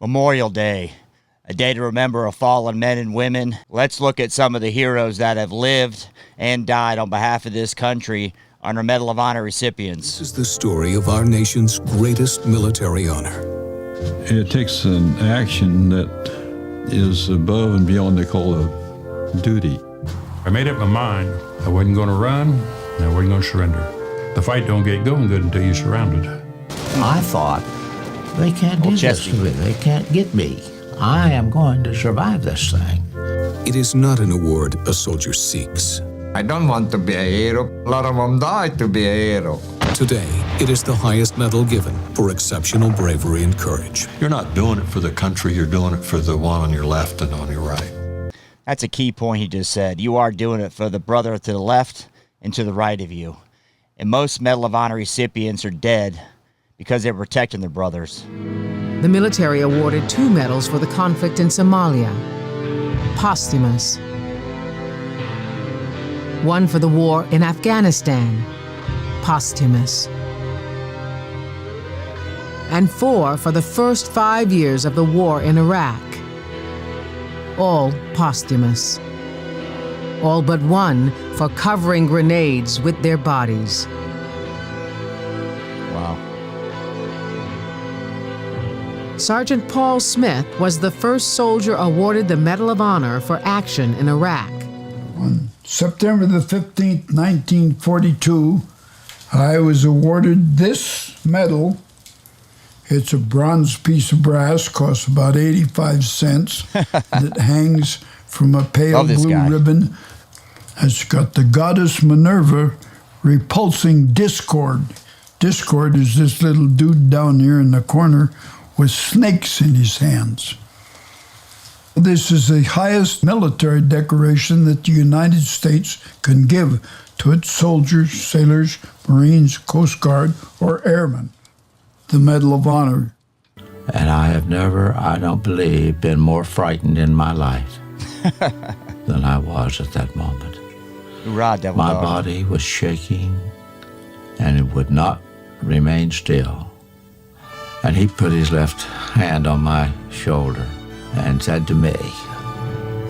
Memorial Day, a day to remember our fallen men and women. Let's look at some of the heroes that have lived and died on behalf of this country on our Medal of Honor recipients. This is the story of our nation's greatest military honor. It takes an action that is above and beyond the call of duty. I made up my mind I wasn't going to run and I wasn't going to surrender. The fight don't get going good until you're surrounded. I thought, they can't do this to me. They can't get me. I am going to survive this thing. It is not an award a soldier seeks. I don't want to be a hero. A lot of them died to be a hero. Today, it is the highest medal given for exceptional bravery and courage. You're not doing it for the country, you're doing it for the one on your left and on your right. That's a key point he just said. You are doing it for the brother to the left and to the right of you. And most Medal of Honor recipients are dead because they're protecting their brothers. The military awarded 2 medals for the conflict in Somalia, posthumous. 1 for the war in Afghanistan, posthumous. And 4 for the first 5 years of the war in Iraq, all posthumous. All but 1 for covering grenades with their bodies. Wow. Sergeant Paul Smith was the first soldier awarded the Medal of Honor for action in Iraq. On September the 15th, 1942, I was awarded this medal. It's a bronze piece of brass, costs about 85 cents. It hangs from a pale blue ribbon. It's got the goddess Minerva repulsing discord. Discord is this little dude down here in the corner with snakes in his hands. This is the highest military decoration that the United States can give to its soldiers, sailors, Marines, Coast Guard, or airmen. The Medal of Honor. And I have never, I don't believe, been more frightened in my life than I was at that moment. Hoorah, Devil My Dog. body was shaking, and it would not remain still. And he put his left hand on my shoulder and said to me,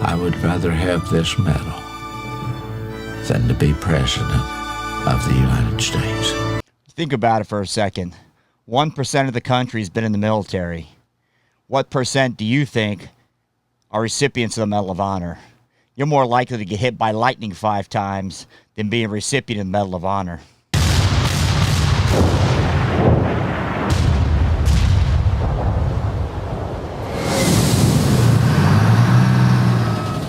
I would rather have this medal than to be president of the United States. Think about it for a second. 1% of the country has been in the military. What percent do you think are recipients of the Medal of Honor? You're more likely to get hit by lightning 5 times than being a recipient of the Medal of Honor.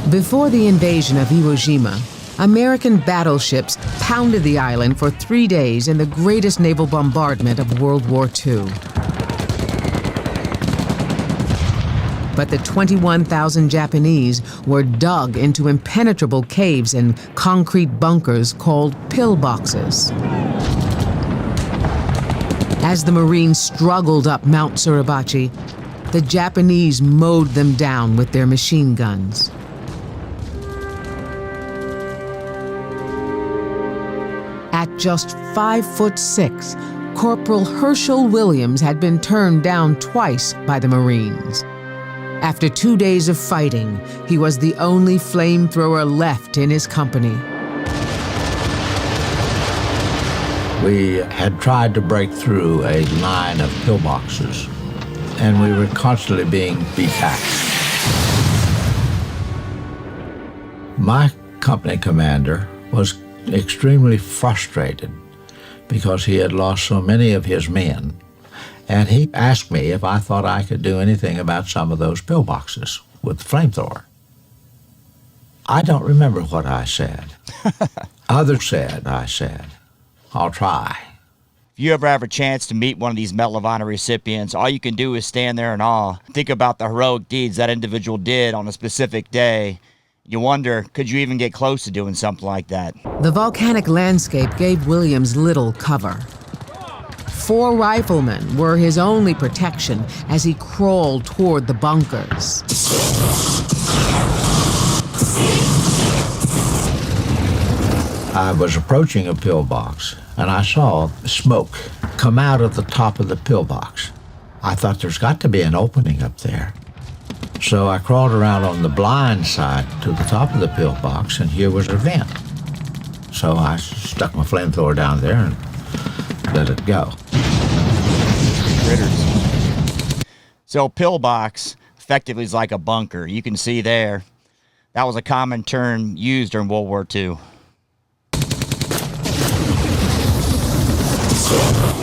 Before the invasion of Iwo Jima, American battleships pounded the island for 3 days in the greatest naval bombardment of World War II. But the 21,000 Japanese were dug into impenetrable caves and concrete bunkers called pillboxes. As the Marines struggled up Mount Suribachi, the Japanese mowed them down with their machine guns. At just 5'6", Corporal Hershel Williams had been turned down twice by the Marines. After 2 days of fighting, he was the only flamethrower left in his company. We had tried to break through a line of pillboxes, and we were constantly being beat back. My company commander was extremely frustrated because he had lost so many of his men. And he asked me if I thought I could do anything about some of those pillboxes with the flamethrower. I don't remember what I said. Others said, I said, I'll try. If you ever have a chance to meet one of these Medal of Honor recipients, all you can do is stand there in awe. Think about the heroic deeds that individual did on a specific day. You wonder, could you even get close to doing something like that? The volcanic landscape gave Williams little cover. 4 riflemen were his only protection as he crawled toward the bunkers. I was approaching a pillbox, and I saw smoke come out of the top of the pillbox. I thought there's got to be an opening up there. So I crawled around on the blind side to the top of the pillbox, and here was a vent. So I stuck my flamethrower down there and let it go. Critters. So pillbox effectively is like a bunker. You can see there. That was a common term used during World War II.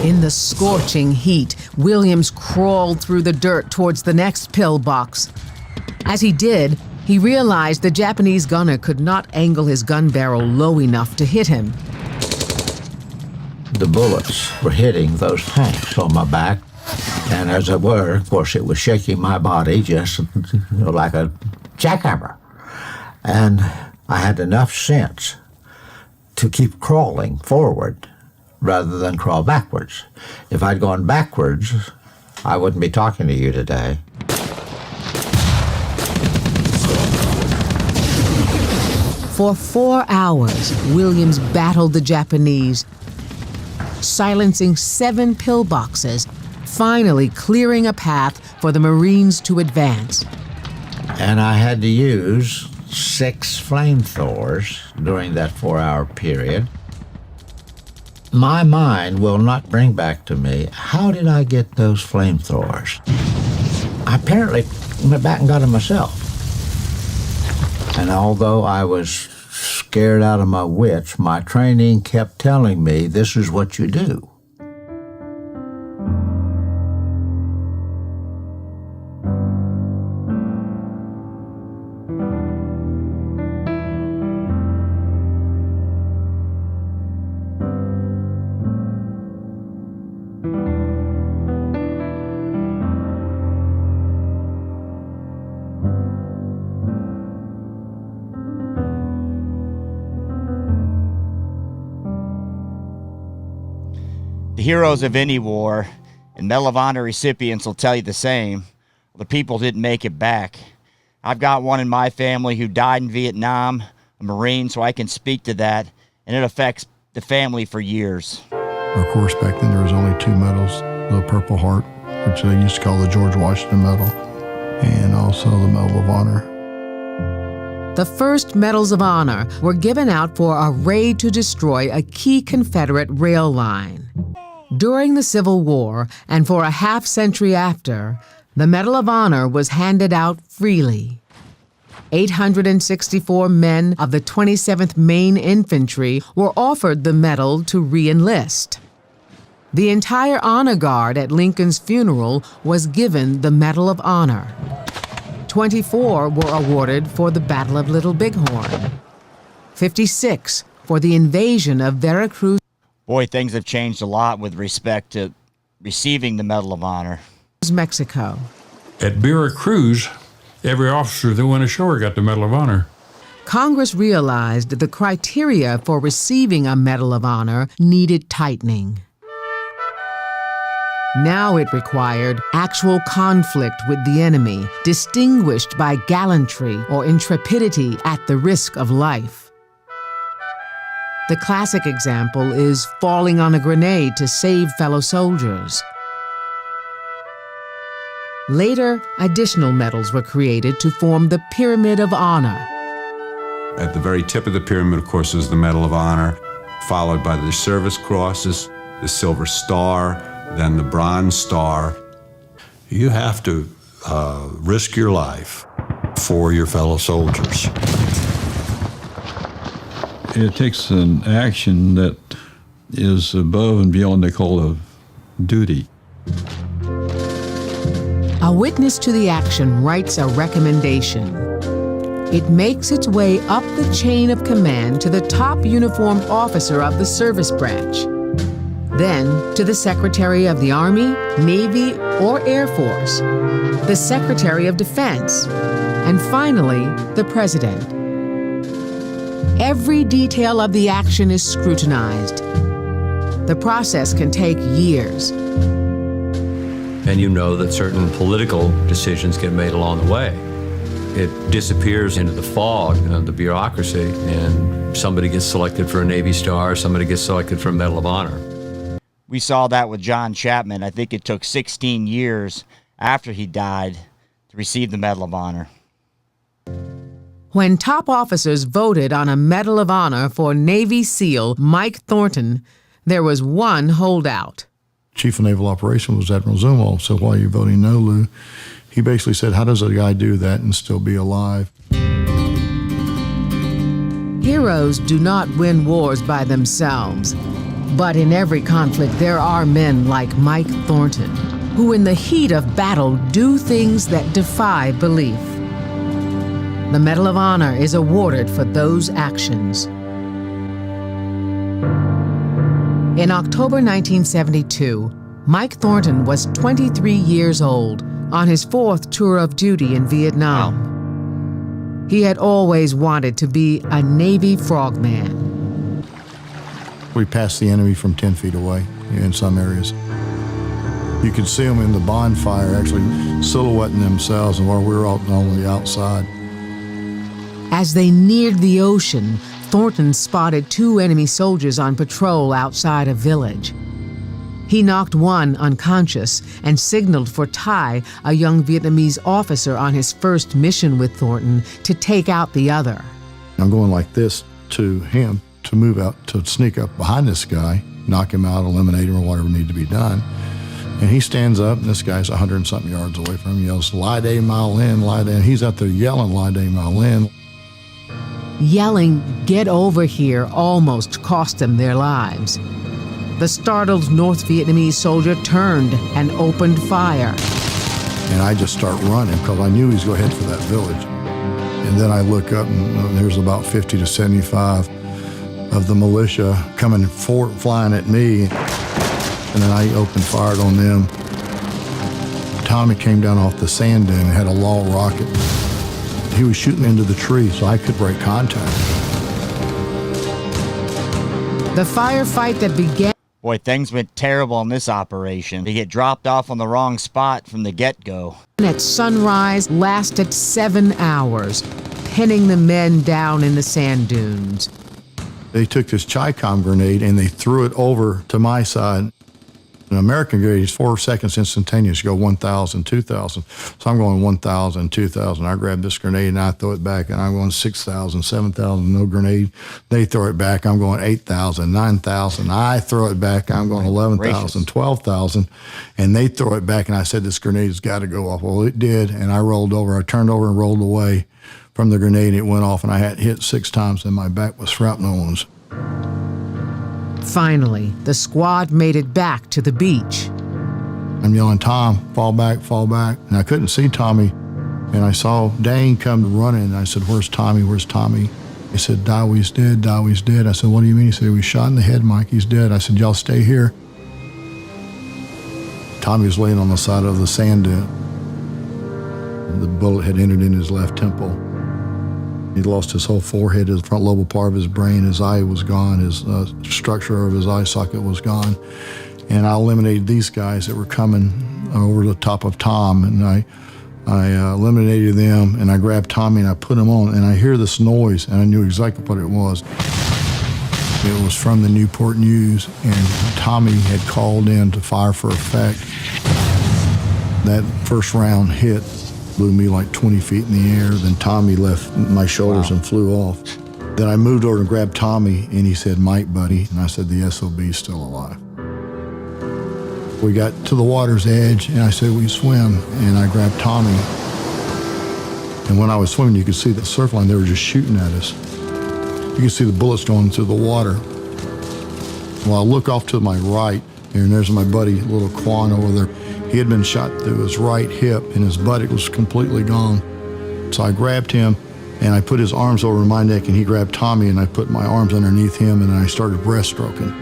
In the scorching heat, Williams crawled through the dirt towards the next pillbox. As he did, he realized the Japanese gunner could not angle his gun barrel low enough to hit him. The bullets were hitting those tanks on my back, and as it were, of course, it was shaking my body just like a jackhammer. And I had enough sense to keep crawling forward rather than crawl backwards. If I'd gone backwards, I wouldn't be talking to you today. For 4 hours, Williams battled the Japanese, silencing 7 pillboxes, finally clearing a path for the Marines to advance. And I had to use 6 flamethrowers during that 4-hour period. My mind will not bring back to me, how did I get those flamethrowers? I apparently went back and got them myself. And although I was scared out of my wits, my training kept telling me this is what you do. The heroes of any war and Medal of Honor recipients will tell you the same. The people didn't make it back. I've got one in my family who died in Vietnam, a Marine, so I can speak to that, and it affects the family for years. Of course, back then there was only 2 medals, the Purple Heart, which they used to call the George Washington Medal, and also the Medal of Honor. The first Medals of Honor were given out for a raid to destroy a key Confederate rail line. During the Civil War, and for a half-century after, the Medal of Honor was handed out freely. 864 men of the 27th Maine Infantry were offered the medal to re-enlist. The entire honor guard at Lincoln's funeral was given the Medal of Honor. 24 were awarded for the Battle of Little Bighorn. 56 for the invasion of Veracruz. Boy, things have changed a lot with respect to receiving the Medal of Honor. Mexico. At Veracruz, every officer that went ashore got the Medal of Honor. Congress realized the criteria for receiving a Medal of Honor needed tightening. Now it required actual conflict with the enemy, distinguished by gallantry or intrepidity at the risk of life. The classic example is falling on a grenade to save fellow soldiers. Later, additional medals were created to form the Pyramid of Honor. At the very tip of the pyramid, of course, is the Medal of Honor, followed by the Service Crosses, the Silver Star, then the Bronze Star. You have to risk your life for your fellow soldiers. It takes an action that is above and beyond the call of duty. A witness to the action writes a recommendation. It makes its way up the chain of command to the top uniformed officer of the service branch, then to the Secretary of the Army, Navy, or Air Force, the Secretary of Defense, and finally, the President. Every detail of the action is scrutinized. The process can take years. And you know that certain political decisions get made along the way. It disappears into the fog of the bureaucracy, and somebody gets selected for a Navy Star, somebody gets selected for a Medal of Honor. We saw that with John Chapman. I think it took 16 years after he died to receive the Medal of Honor. When top officers voted on a Medal of Honor for Navy SEAL Mike Thornton, there was one holdout. Chief of Naval Operations was Admiral Zumwalt, so why are you voting no, Lou? He basically said, how does a guy do that and still be alive? Heroes do not win wars by themselves. But in every conflict, there are men like Mike Thornton, who in the heat of battle do things that defy belief. The Medal of Honor is awarded for those actions. In October 1972, Mike Thornton was 23 years old on his 4th tour of duty in Vietnam. He had always wanted to be a Navy frogman. We passed the enemy from 10 feet away in some areas. You could see them in the bonfire actually silhouetting themselves while we were out on the outside. As they neared the ocean, Thornton spotted 2 enemy soldiers on patrol outside a village. He knocked one unconscious and signaled for Thai, a young Vietnamese officer on his first mission with Thornton, to take out the other. I'm going like this to him to move out, to sneak up behind this guy, knock him out, eliminate him, or whatever needed to be done. And he stands up, and this guy's 100 and something yards away from him, yells, "Lie day, mile in, lie day." And he's out there yelling, "Lie day, mile in." Yelling, "Get over here," almost cost them their lives. The startled North Vietnamese soldier turned and opened fire. And I just start running because I knew he was going to head for that village. And then I look up, and there's about 50 to 75 of the militia coming forward, flying at me. And then I opened fire on them. Tommy came down off the sand dune and had a law rocket. He was shooting into the tree, so I could break contact. The firefight that began... Boy, things went terrible in this operation. They get dropped off on the wrong spot from the get-go. ...at sunrise lasted 7 hours, pinning the men down in the sand dunes. They took this Chi-Com grenade and they threw it over to my side. An American grenade is 4 seconds instantaneous. You go 1,000, 2,000. So I'm going 1,000, 2,000. I grab this grenade and I throw it back, and I'm going 6,000, 7,000, no grenade. They throw it back. I'm going 8,000, 9,000. I throw it back. I'm going 11,000, 12,000. And they throw it back, and I said, this grenade has got to go off. Well, it did, and I rolled over. I turned over and rolled away from the grenade. It went off, and I had hit 6 times, and my back was shrapnel wounds. Finally, the squad made it back to the beach. I'm yelling, "Tom, fall back, fall back." And I couldn't see Tommy. And I saw Dane come running. And I said, "Where's Tommy? Where's Tommy?" He said, "Dawie's dead, Dawie's dead." I said, "What do you mean?" He said, "He was shot in the head, Mike. He's dead." I said, "Y'all stay here." Tommy was laying on the side of the sand dune. The bullet had entered in his left temple. He lost his whole forehead, his front lobal part of his brain, his eye was gone, his structure of his eye socket was gone. And I eliminated these guys that were coming over the top of Tom, and I eliminated them, and I grabbed Tommy and I put him on, and I hear this noise, and I knew exactly what it was. It was from the Newport News, and Tommy had called in to fire for effect. That first round hit blew me like 20 feet in the air. Then Tommy left my shoulders and flew off. Then I moved over and grabbed Tommy, and he said, "Mike, buddy." And I said, "The SOB's still alive." We got to the water's edge, and I said, "We swim." And I grabbed Tommy. And when I was swimming, you could see the surf line. They were just shooting at us. You could see the bullets going through the water. Well, I look off to my right, and there's my buddy, little Quan over there. He had been shot through his right hip, and his buttock was completely gone. So I grabbed him, and I put his arms over my neck, and he grabbed Tommy, and I put my arms underneath him, and I started breaststroking.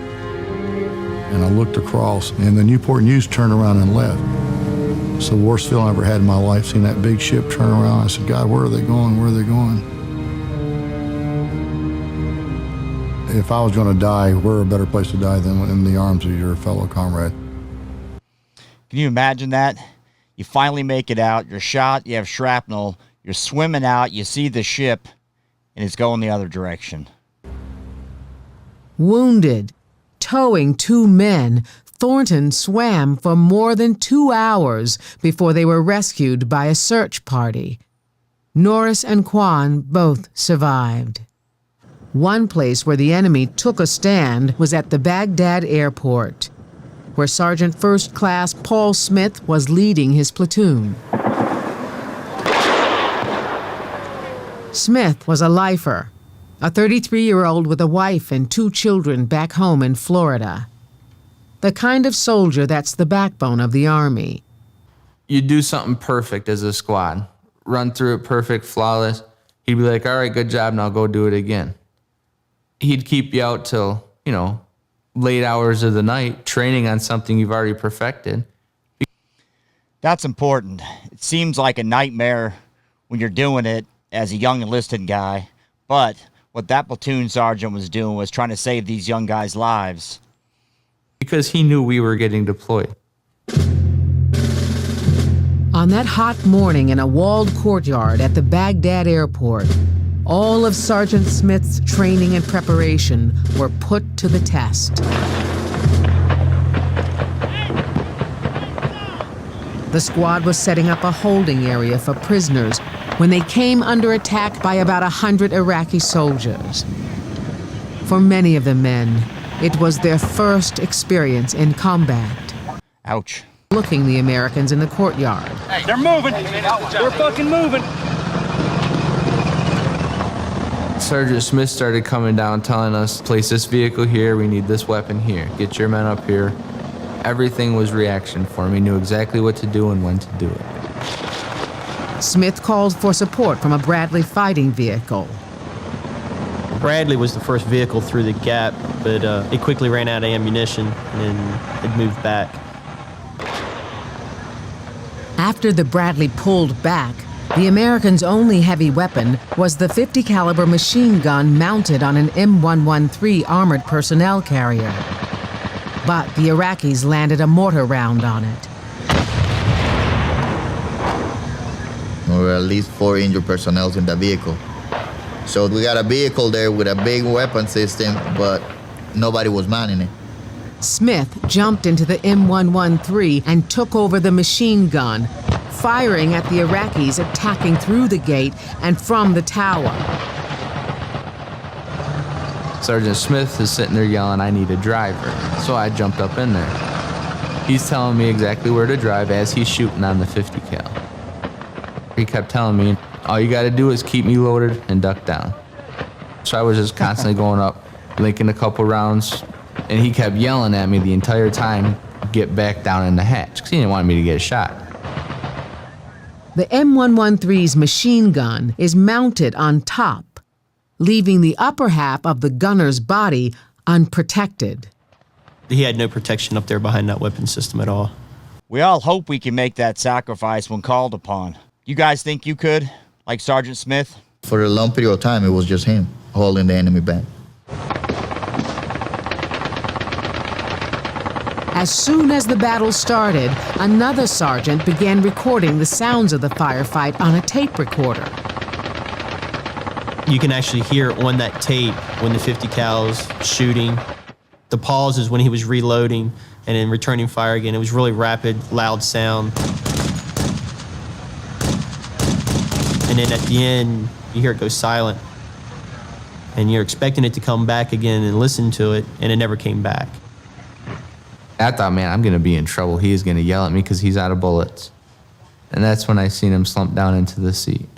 And I looked across, and the Newport News turned around and left. It's the worst feeling I ever had in my life, seeing that big ship turn around. I said, "God, where are they going? Where are they going?" If I was going to die, where a better place to die than in the arms of your fellow comrade? Can you imagine that? You finally make it out, you're shot, you have shrapnel, you're swimming out, you see the ship, and it's going the other direction. Wounded, towing 2 men, Thornton swam for more than 2 hours before they were rescued by a search party. Norris and Kwan both survived. One place where the enemy took a stand was at the Baghdad airport, where Sergeant First Class Paul Smith was leading his platoon. Smith was a lifer, a 33-year-old with a wife and 2 children back home in Florida. The kind of soldier that's the backbone of the Army. You do something perfect as a squad, run through it perfect, flawless. He'd be like, all right, good job, now go do it again. He'd keep you out till, late hours of the night, training on something you've already perfected. That's important. It seems like a nightmare when you're doing it as a young enlisted guy, but what that platoon sergeant was doing was trying to save these young guys' lives. Because he knew we were getting deployed. On that hot morning in a walled courtyard at the Baghdad airport, all of Sergeant Smith's training and preparation were put to the test. The squad was setting up a holding area for prisoners when they came under attack by about 100 Iraqi soldiers. For many of the men, it was their first experience in combat. Ouch. Looking the Americans in the courtyard. Hey, they're moving. We're fucking moving. Sergeant Smith started coming down telling us, place this vehicle here, we need this weapon here, get your men up here. Everything was reaction for him. He knew exactly what to do and when to do it. Smith called for support from a Bradley fighting vehicle. Bradley was the first vehicle through the gap, but it quickly ran out of ammunition and it moved back. After the Bradley pulled back, the Americans' only heavy weapon was the .50 caliber machine gun mounted on an M113 armored personnel carrier. But the Iraqis landed a mortar round on it. There were at least 4 injured personnel in the vehicle. So we got a vehicle there with a big weapon system, but nobody was manning it. Smith jumped into the M113 and took over the machine gun, firing at the Iraqis attacking through the gate and from the tower. Sergeant Smith is sitting there yelling, I need a driver. So I jumped up in there. He's telling me exactly where to drive as he's shooting on the .50 cal. He kept telling me, all you gotta do is keep me loaded and duck down. So I was just constantly going up, linking a couple rounds, and he kept yelling at me the entire time, get back down in the hatch, because he didn't want me to get shot. The M113's machine gun is mounted on top, leaving the upper half of the gunner's body unprotected. He had no protection up there behind that weapon system at all. We all hope we can make that sacrifice when called upon. You guys think you could, like Sergeant Smith? For a long period of time, it was just him holding the enemy back. As soon as the battle started, another sergeant began recording the sounds of the firefight on a tape recorder. You can actually hear on that tape when the .50 cal's shooting. The pause is when he was reloading and then returning fire again. It was really rapid, loud sound. And then at the end, you hear it go silent. And you're expecting it to come back again and listen to it, and it never came back. I thought, man, I'm gonna be in trouble. He is gonna yell at me because he's out of bullets. And that's when I seen him slump down into the seat.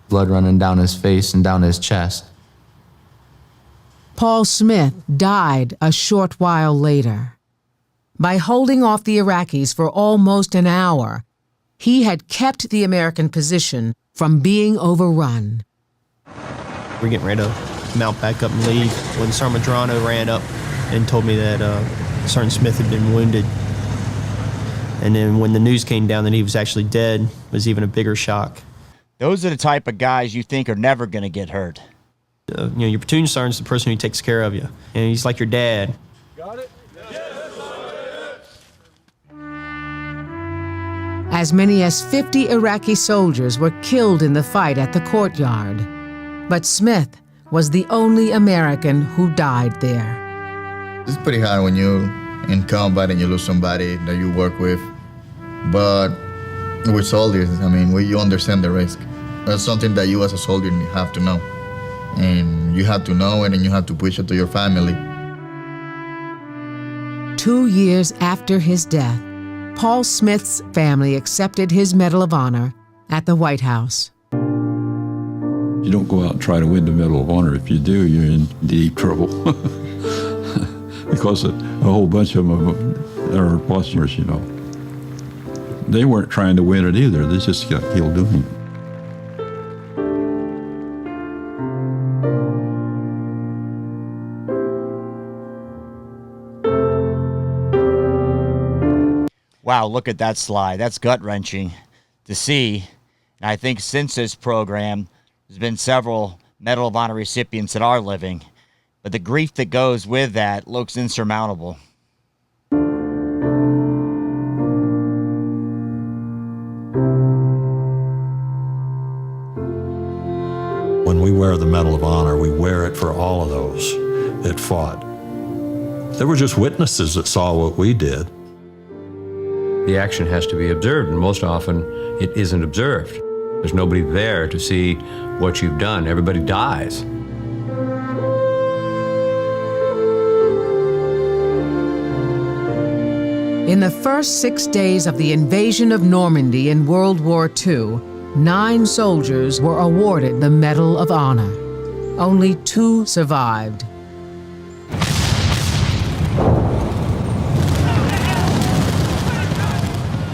Blood running down his face and down his chest. Paul Smith died a short while later. By holding off the Iraqis for almost an hour, he had kept the American position from being overrun. We're getting ready to mount back up and leave when Sergeant Madrano ran up and told me that Sergeant Smith had been wounded. And then when the news came down that he was actually dead, it was even a bigger shock. Those are the type of guys you think are never going to get hurt. Your platoon sergeant's the person who takes care of you. And he's like your dad. Got it? As many as 50 Iraqi soldiers were killed in the fight at the courtyard. But Smith was the only American who died there. It's pretty hard when you in combat and you lose somebody that you work with. But with soldiers, I mean, you understand the risk. That's something that you as a soldier have to know. And you have to know it and you have to push it to your family. 2 years after his death, Paul Smith's family accepted his Medal of Honor at the White House. You don't go out and try to win the Medal of Honor. If you do, you're in deep trouble. Because a whole bunch of them are imposters, you know. They weren't trying to win it either. They just got killed doing it. Wow, look at that slide. That's gut-wrenching to see. And I think since this program, there's been several Medal of Honor recipients that are living. But the grief that goes with that looks insurmountable. When we wear the Medal of Honor, we wear it for all of those that fought. They were just witnesses that saw what we did. The action has to be observed, and most often it isn't observed. There's nobody there to see what you've done. Everybody dies. In the first 6 days of the invasion of Normandy in World War II, 9 soldiers were awarded the Medal of Honor. Only 2 survived.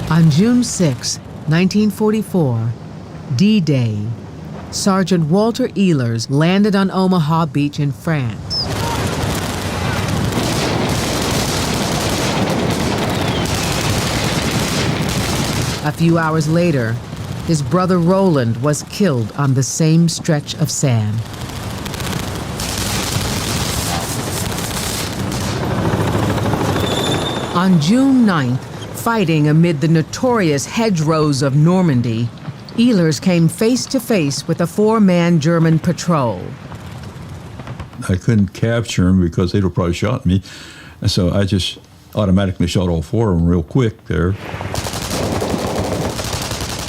On June 6, 1944, D-Day, Sergeant Walter Ehlers landed on Omaha Beach in France. A few hours later, his brother Roland was killed on the same stretch of sand. On June 9th, fighting amid the notorious hedgerows of Normandy, Ehlers came face to face with a 4-man German patrol. I couldn't capture him because they'd have probably shot me. And so I just automatically shot all 4 of them real quick there.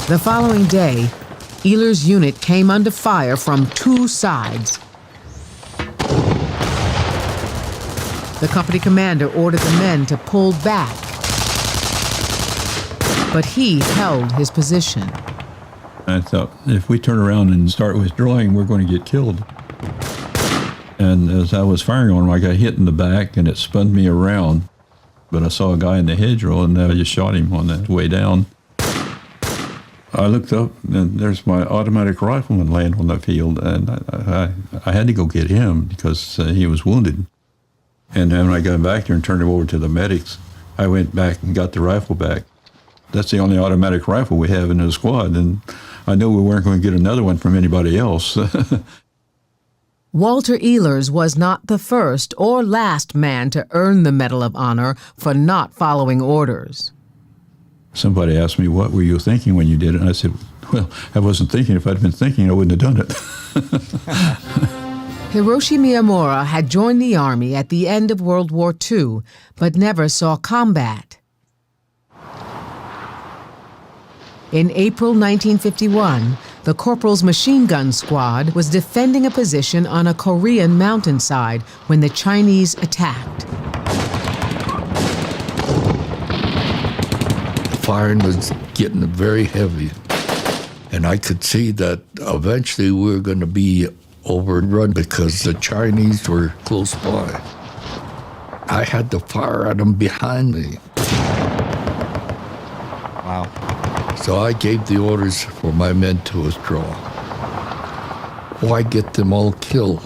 The following day, Ehlers' unit came under fire from 2 sides. The company commander ordered the men to pull back, but he held his position. I thought, if we turn around and start withdrawing, we're going to get killed. And as I was firing on him, I got hit in the back, and it spun me around. But I saw a guy in the hedgerow, and I just shot him on the way down. I looked up, and there's my automatic rifleman laying on the field, and I had to go get him because he was wounded. And then when I got back there and turned him over to the medics, I went back and got the rifle back. That's the only automatic rifle we have in the squad, and I knew we weren't going to get another one from anybody else. Walter Ehlers was not the first or last man to earn the Medal of Honor for not following orders. Somebody asked me, what were you thinking when you did it? And I said, well, I wasn't thinking. If I'd been thinking, I wouldn't have done it. Hiroshi Miyamura had joined the Army at the end of World War II, but never saw combat. In April 1951, the Corporal's machine gun squad was defending a position on a Korean mountainside when the Chinese attacked. Firing was getting very heavy, and I could see that eventually we were going to be overrun because the Chinese were close by. I had to fire at them behind me. Wow. So I gave the orders for my men to withdraw. Why get them all killed?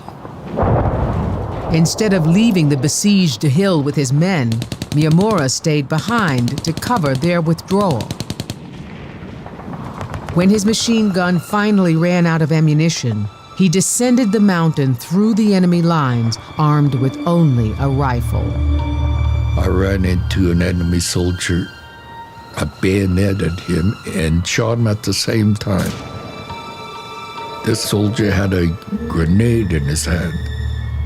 Instead of leaving the besieged hill with his men, Miyamura stayed behind to cover their withdrawal. When his machine gun finally ran out of ammunition, he descended the mountain through the enemy lines, armed with only a rifle. I ran into an enemy soldier. I bayoneted him and shot him at the same time. This soldier had a grenade in his hand.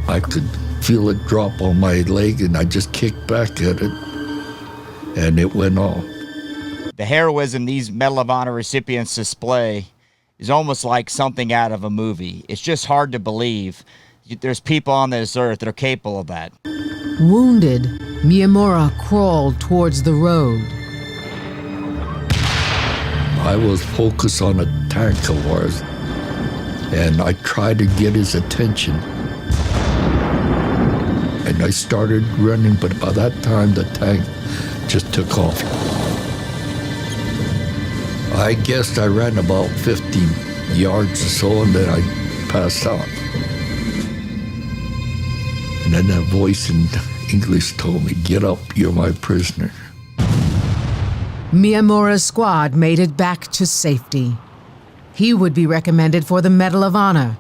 I could feel it drop on my leg, and I just kicked back at it, and it went off. The heroism these Medal of Honor recipients display is almost like something out of a movie. It's just hard to believe there's people on this earth that are capable of that. Wounded, Miyamura crawled towards the road. I was focused on a tank of ours, and I tried to get his attention. And I started running, but by that time the tank just took off. I guess I ran about 50 yards or so, and then I passed out. And then that voice in English told me, "Get up, you're my prisoner." Miyamura's squad made it back to safety. He would be recommended for the Medal of Honor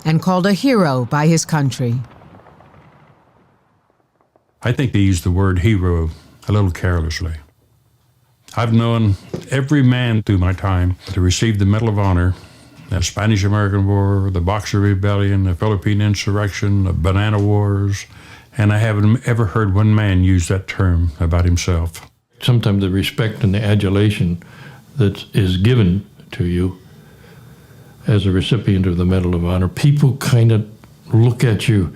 and called a hero by his country. I think they use the word hero a little carelessly. I've known every man through my time to receive the Medal of Honor, the Spanish-American War, the Boxer Rebellion, the Philippine Insurrection, the Banana Wars, and I haven't ever heard one man use that term about himself. Sometimes the respect and the adulation that is given to you as a recipient of the Medal of Honor, people kind of look at you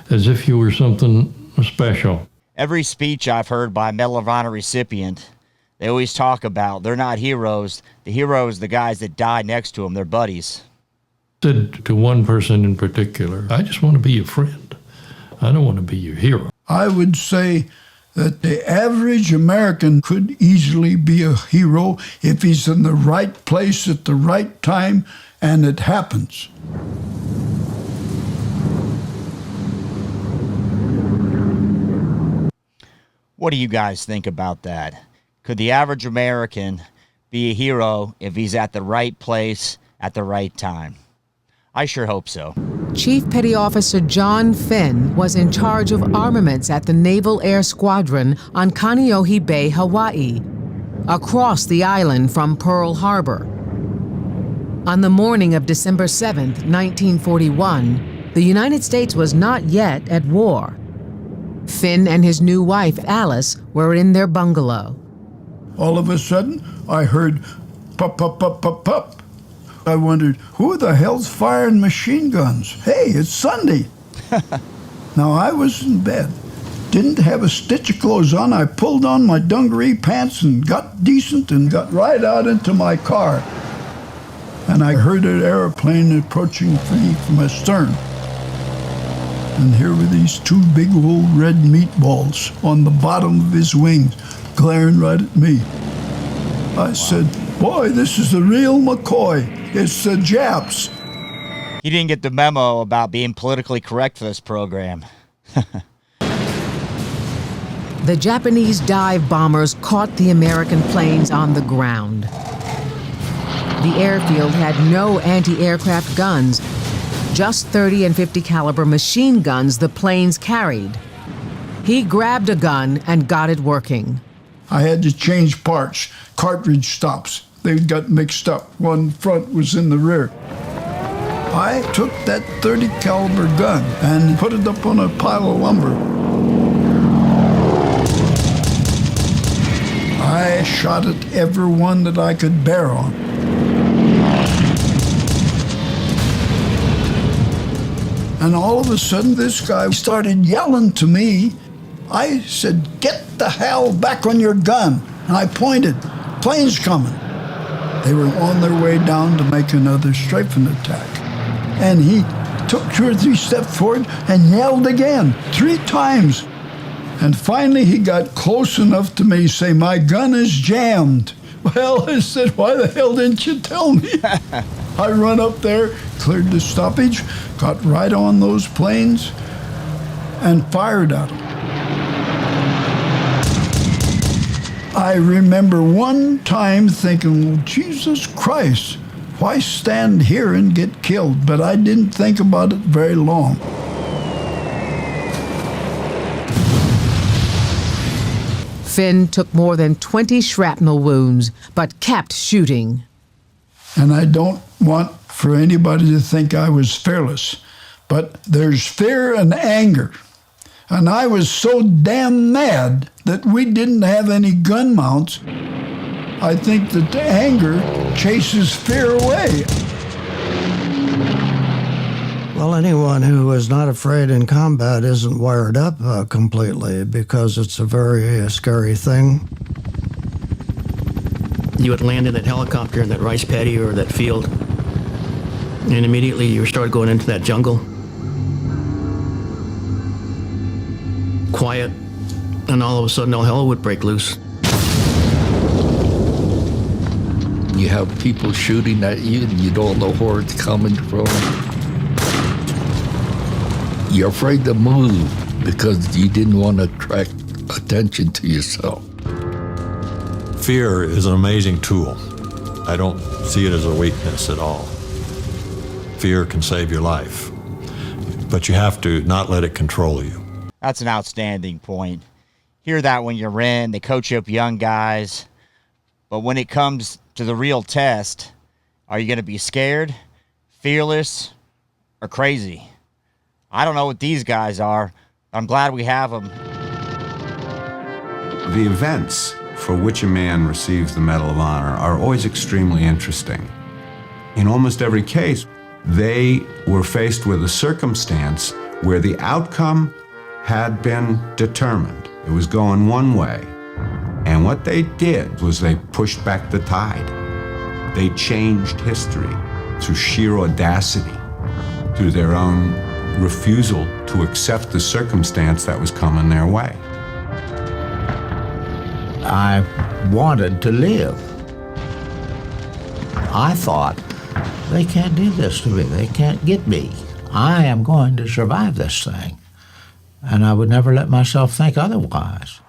as if you were something special. Every speech I've heard by a Medal of Honor recipient, they always talk about they're not heroes. The heroes, the guys that die next to them, they're buddies. Said to one person in particular, "I just want to be your friend. I don't want to be your hero." I would say that the average American could easily be a hero if he's in the right place at the right time, and it happens. What do you guys think about that? Could the average American be a hero if he's at the right place at the right time? I sure hope so. Chief Petty Officer John Finn was in charge of armaments at the Naval Air Squadron on Kaneohe Bay, Hawaii, across the island from Pearl Harbor. On the morning of December 7th, 1941, the United States was not yet at war. Finn and his new wife, Alice, were in their bungalow. All of a sudden, I heard pop, pop, pop, pop, pop. I wondered, who the hell's firing machine guns? Hey, it's Sunday. Now, I was in bed, didn't have a stitch of clothes on. I pulled on my dungaree pants and got decent and got right out into my car. And I heard an airplane approaching me from astern. And here were these two big old red meatballs on the bottom of his wings, glaring right at me. I said, "Boy, this is the real McCoy. It's the Japs." He didn't get the memo about being politically correct for this program. The Japanese dive bombers caught the American planes on the ground. The airfield had no anti-aircraft guns, just 30 and 50 caliber machine guns the planes carried. He grabbed a gun and got it working. I had to change parts, cartridge stops. They got mixed up. One front was in the rear. I took that 30 caliber gun and put it up on a pile of lumber. I shot at every one that I could bear on. And all of a sudden, this guy started yelling to me. I said, "Get the hell back on your gun." And I pointed, "Planes coming." They were on their way down to make another strafing attack. And he took 2 or 3 steps forward and yelled again, 3 times. And finally, he got close enough to me to say, "My gun is jammed." Well, I said, "Why the hell didn't you tell me?" I run up there, cleared the stoppage, got right on those planes, and fired at them. I remember one time thinking, well, Jesus Christ, why stand here and get killed? But I didn't think about it very long. Finn took more than 20 shrapnel wounds, but kept shooting. And I don't want for anybody to think I was fearless, But there's fear and anger. And I was so damn mad that we didn't have any gun mounts. I think that the anger chases fear away. Well, anyone who is not afraid in combat isn't wired up completely, because it's a very scary thing. You would land in that helicopter in that rice paddy or that field, and immediately you start going into that jungle. Quiet, and all of a sudden all hell would break loose. You have people shooting at you and you don't know where it's coming from. You're afraid to move because you didn't want to attract attention to yourself. Fear is an amazing tool. I don't see it as a weakness at all. Fear can save your life, but you have to not let it control you. That's an outstanding point. Hear that when you're in. They coach up young guys. But when it comes to the real test, are you going to be scared, fearless, or crazy? I don't know what these guys are. I'm glad we have them. The events for which a man receives the Medal of Honor are always extremely interesting. In almost every case, they were faced with a circumstance where the outcome had been determined. It was going one way. And what they did was they pushed back the tide. They changed history through sheer audacity, through their own refusal to accept the circumstance that was coming their way. I wanted to live. I thought, they can't do this to me. They can't get me. I am going to survive this thing. And I would never let myself think otherwise.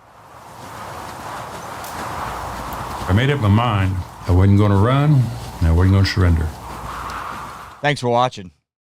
I made up my mind. I wasn't going to run, and I wasn't going to surrender. Thanks for watching.